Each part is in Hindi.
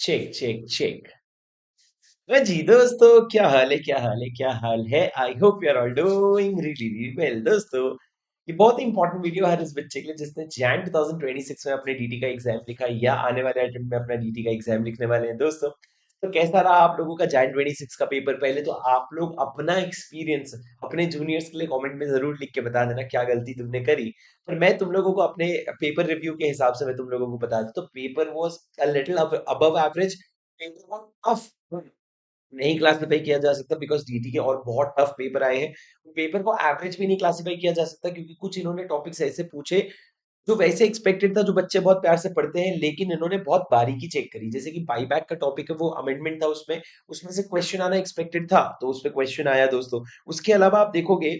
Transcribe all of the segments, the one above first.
Check check check. जी दोस्तों, क्या हाल है, क्या हाल है, क्या हाल है। I hope you are all doing really really well. दोस्तों, ये बहुत ही इंपॉर्टेंट वीडियो है इस बच्चे के लिए जिसने जैन 2026 में अपने डीटी का एग्जाम लिखा या आने वाले अटेम्प्ट में अपना डीटी का एग्जाम लिखने वाले हैं। दोस्तों, तो कैसा रहा आप लोगों का जैन 26 का पेपर। पहले तो आप लोग अपना एक्सपीरियंस अपने जूनियर्स के लिए कमेंट में जरूर लिख के बता देना क्या गलती तुमने करी। पर मैं तुम लोगों को अपने पेपर रिव्यू के हिसाब से मैं तुम लोगों को बता दूं तो paper was a little above average. Paper was tough, नहीं क्लासिफाई किया जा सकता बिकॉज डीटी के और बहुत टफ पेपर आए हैं। पेपर को एवरेज भी नहीं क्लासिफाई किया जा सकता क्योंकि कुछ इन्होंने टॉपिक्स ऐसे पूछे जो वैसे एक्सपेक्टेड था, जो बच्चे बहुत प्यार से पढ़ते हैं, लेकिन इन्होंने बहुत बारीकी चेक करी। जैसे कि बाईबैक का टॉपिक है, वो अमेंडमेंट था, उसमें उसमें से क्वेश्चन आना एक्सपेक्टेड था, तो उस पे क्वेश्चन आया दोस्तों। उसके अलावा आप देखोगे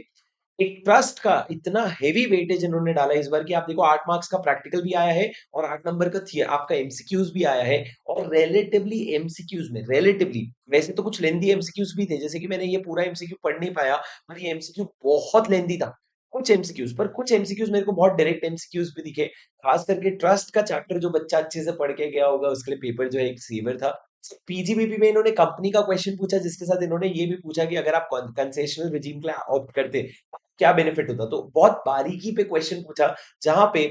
एक ट्रस्ट का इतना हेवी वेटेज इन्होंने डाला इस बार कि आप देखो 8 मार्क्स का प्रैक्टिकल भी आया है और 8 नंबर का थी आपका एमसीक्यूज भी आया है। और रिलेटिवली एमसीक्यूज में रिलेटिवली वैसे तो कुछ लेंदी एमसीक्यूज भी थे, जैसे कि मैंने ये पूरा एमसीक्यू पढ़ नहीं पाया, पर ये एमसीक्यू बहुत लेंदी था। कुछ एमसीक्यूज मेरे को बहुत डायरेक्ट एमसीक्यूज भी दिखे। खास करके ट्रस्ट का चैप्टर जो बच्चा अच्छे से पढ़ के गया होगा उसके लिए पेपर जो है एक सेवर था। पीजीबीपी में इन्होंने कंपनी का क्वेश्चन पूछा जिसके साथ इन्होंने ये भी पूछा कि अगर आप कंसेशनल रिजीम के लिए ऑप्ट करते क्या बेनिफिट होता। तो बहुत बारीकी पे क्वेश्चन पूछा, जहां पे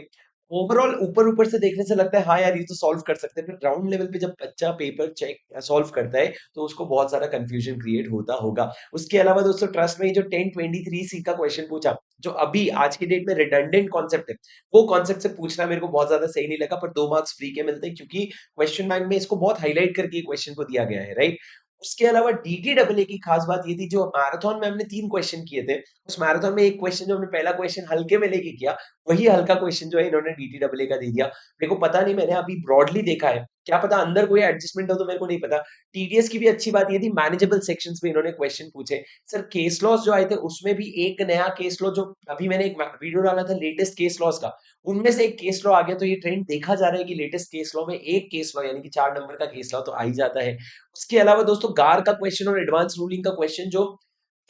ओवरऑल ऊपर ऊपर से देखने से लगता है हाँ यार ये तो सॉल्व कर सकते हैं, फिर ग्राउंड लेवल पे जब बच्चा पेपर चेक सॉल्व करता है तो उसको बहुत सारा कंफ्यूजन क्रिएट होता होगा। उसके अलावा दोस्तों ट्रस्ट में जो 1023 सी का क्वेश्चन पूछा, जो अभी आज की डेट में रिडंडेंट कॉन्सेप्ट है, वो कॉन्सेप्ट से पूछना मेरे को बहुत ज्यादा सही नहीं लगा, पर 2 मार्क्स फ्री के मिलते हैं क्योंकि क्वेश्चन बैंक में इसको बहुत हाईलाइट करके क्वेश्चन को दिया गया है, राइट। उसके अलावा डीटीडब्ल्यूए की खास बात ये थी, जो मैराथन में हमने 3 क्वेश्चन किए थे, उस मैराथन में एक क्वेश्चन जो हमने पहला क्वेश्चन हल्के में लेके किया, वही हल्का क्वेश्चन जो है इन्होंने डीटीडब्ल्यूए का दे दिया। मेरे को पता नहीं, मैंने अभी ब्रॉडली देखा है, क्या पता अंदर कोई एडजस्टमेंट हो, तो मेरे को नहीं पता। टीडीएस की भी अच्छी बात ये थी, मैनेजेबल सेक्शंस में इन्होंने क्वेश्चन पूछे। सर केस लॉस जो आए थे उसमें भी एक नया केस लॉ, जो अभी मैंने एक वीडियो डाला था लेटेस्ट केस लॉस का, उनमें से एक केस लॉ आ गया। तो ये ट्रेंड देखा जा रहा है कि लेटेस्ट केस लॉ में एक केस लॉ यानी कि 4 नंबर का केस लॉ तो आ ही जाता है। उसके अलावा दोस्तों गार का क्वेश्चन और एडवांस रूलिंग का क्वेश्चन, जो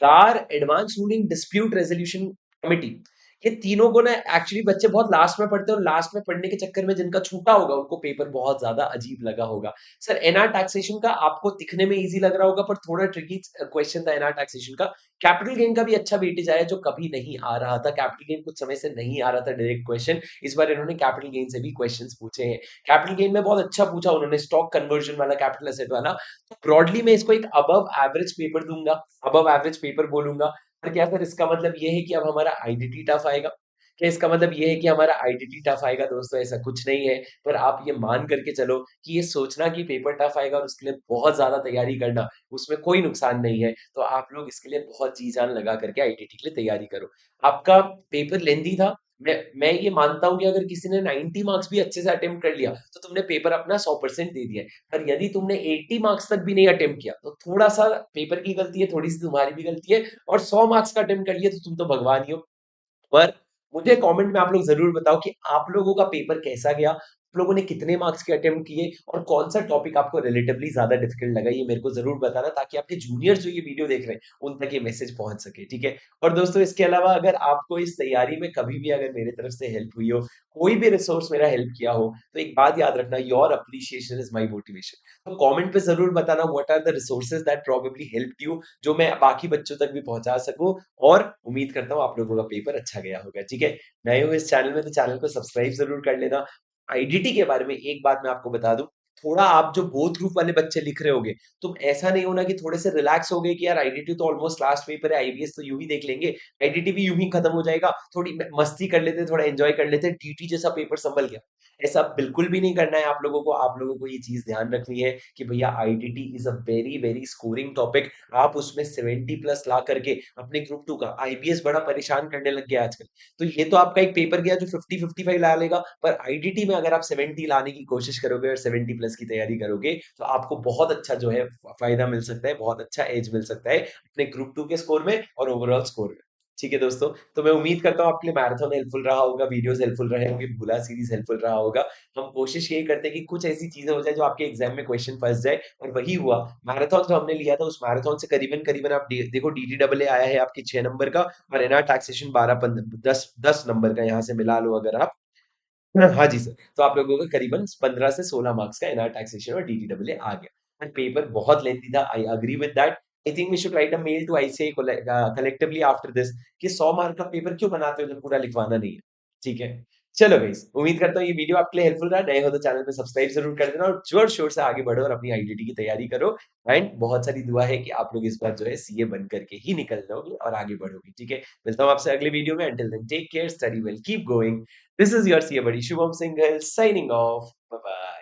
गार advance ruling dispute resolution committee, ये तीनों को ना एक्चुअली बच्चे बहुत लास्ट में पढ़ते हैं, और लास्ट में पढ़ने के चक्कर में जिनका छूटा होगा उनको पेपर बहुत ज्यादा अजीब लगा होगा। सर एनआर टैक्सेशन का आपको दिखने में इजी लग रहा होगा, पर थोड़ा ट्रिकी क्वेश्चन था एनआर टैक्सेशन का। कैपिटल गेन का भी अच्छा वेटेज आया जो कभी नहीं आ रहा था, कैपिटल गेन कुछ समय से नहीं आ रहा था डायरेक्ट क्वेश्चन, इस बार इन्होंने कैपिटल गेन से भी क्वेश्चंस पूछे हैं। कैपिटल गेन में बहुत अच्छा पूछा उन्होंने, स्टॉक कन्वर्जन वाला, कैपिटल एसेट वाला। तो ब्रॉडली मैं इसको एक अबव एवरेज पेपर दूंगा, अबव एवरेज पेपर बोलूंगा। पर क्या सर इसका मतलब ये है कि अब हमारा आईडीटी टफ आएगा? क्या इसका मतलब ये है कि हमारा आईडीटी टफ आएगा? दोस्तों ऐसा कुछ नहीं है। पर आप ये मान करके चलो कि ये सोचना कि पेपर टफ आएगा और उसके लिए बहुत ज्यादा तैयारी करना, उसमें कोई नुकसान नहीं है। तो आप लोग इसके लिए बहुत जी जान लगा करके आईडीटी के लिए तैयारी करो। आपका पेपर लेंदी था, मैं ये मानता हूं कि अगर किसी ने 90 मार्क्स भी अच्छे से अटेम्प्ट कर लिया तो तुमने पेपर अपना 100% दे दिया है। पर यदि तुमने 80 मार्क्स तक भी नहीं अटेम्प्ट किया तो थोड़ा सा पेपर की गलती है, थोड़ी सी तुम्हारी भी गलती है, और 100 मार्क्स का अटेम्प्ट कर लिया तो तुम तो भगवान ही हो। पर मुझे कमेंट में आप लोग जरूर बताओ कि आप लोगों का पेपर कैसा गया, आप लोगों ने कितने मार्क्स के अटेम्प्ट किए, और कौन सा टॉपिक आपको रिलेटिवली ज्यादा डिफिकल्ट लगा, ये मेरे को जरूर बताना, ताकि आपके जूनियर्स जो ये वीडियो देख रहे हैं उन तक ये मैसेज पहुंच सके, ठीक है। और दोस्तों इसके अलावा अगर आपको इस तैयारी में कभी भी अगर मेरे तरफ से हेल्प हुई हो, कोई भी रिसोर्स मेरा हेल्प किया हो, तो एक बात याद रखना, your appreciation is my motivation. तो कमेंट पे जरूर बताना what are the resources that probably help you, जो मैं बाकी बच्चों तक भी पहुंचा सकूं। और उम्मीद करता हूँ आप लोगों का पेपर अच्छा गया होगा, ठीक है। नए हो इस चैनल में तो चैनल को सब्सक्राइब जरूर कर लेना। आईडीटी के बारे में एक बात मैं आपको बता दूं, थोड़ा आप जो बोथ ग्रुप वाले बच्चे लिख रहे होगे, तुम ऐसा नहीं होना कि थोड़े से रिलैक्स हो गए कि यार आईडीटी तो ऑलमोस्ट लास्ट पेपर है, आईबीएस तो यूं ही देख लेंगे, आईडीटी भी यूं ही खत्म हो जाएगा, थोड़ी मस्ती कर लेते, थोड़ा एंजॉय कर लेते, टीटी जैसा पेपर संभल गया। ऐसा बिल्कुल भी नहीं करना है आप लोगों को। आप लोगों को ये चीज ध्यान रखनी है कि भैया IDT is a very very scoring topic. आप उसमें 70+ ला करके अपने ग्रुप 2 का, आईबीएस बड़ा परेशान करने लग गया आजकल, तो ये तो आपका एक पेपर गया जो 50-55 ला लेगा, पर आईडीटी में अगर आप 70 लाने की कोशिश करोगे और 70+ की तैयारी करोगे तो आपको बहुत अच्छा जो है फायदा मिल सकता है, बहुत अच्छा एज मिल सकता है अपने ग्रुप 2 के स्कोर में और ओवरऑल स्कोर में। ठीक है दोस्तों, तो मैं उम्मीद करता हूँ आपके लिए मैराथन हेल्पफुल रहा होगा, वीडियोस हेल्पफुल रहे होंगे, भूला सीरीज हेल्पफुल रहा होगा। हम कोशिश यही करते हैं कि कुछ ऐसी चीजें हो जाए जो आपके एग्जाम में क्वेश्चन फंस जाए, और वही हुआ। मैराथन जो हमने लिया था उस मैराथन से करीबन करीबन आप देखो डीटीडब्ल्यू आया है आपकी 6 नंबर का, और एनआर टैक्सेशन 12 15 10 10 नंबर का, यहाँ से मिला लो अगर आप, हाँ जी सर। तो आप लोगों का करीबन 15 से 16 मार्क्स का एनआर टैक्सेशन और डीटीडब्ल्यूए आ गया। एंड पेपर बहुत लेंथी था, I agree with that. I think we should write a mail to ICAI collectively after this कि 100 मार्क का पेपर क्यों बनाते हो जब पूरा लिखवाना नहीं है। ठीक है? चलो गाइस, उम्मीद करता हूँ ये वीडियो आपके लिए हेल्पफुल रहा। नए हो तो चैनल पे सब्सक्राइब ज़रूर कर देना और जोर-शोर से आगे बढ़ो और अपनी आईआईटी की तैयारी करो। एंड बहुत सारी दुआ है कि आप लोग इस बार जो है सीए बन करके ही निकल जाओगे और आगे बढ़ोगे। ठीक है? मिलता हूँ आपसे अगले वीडियो में। Until then take care, study well, keep going. This is your CA buddy Shubham Singhal signing off. Bye bye.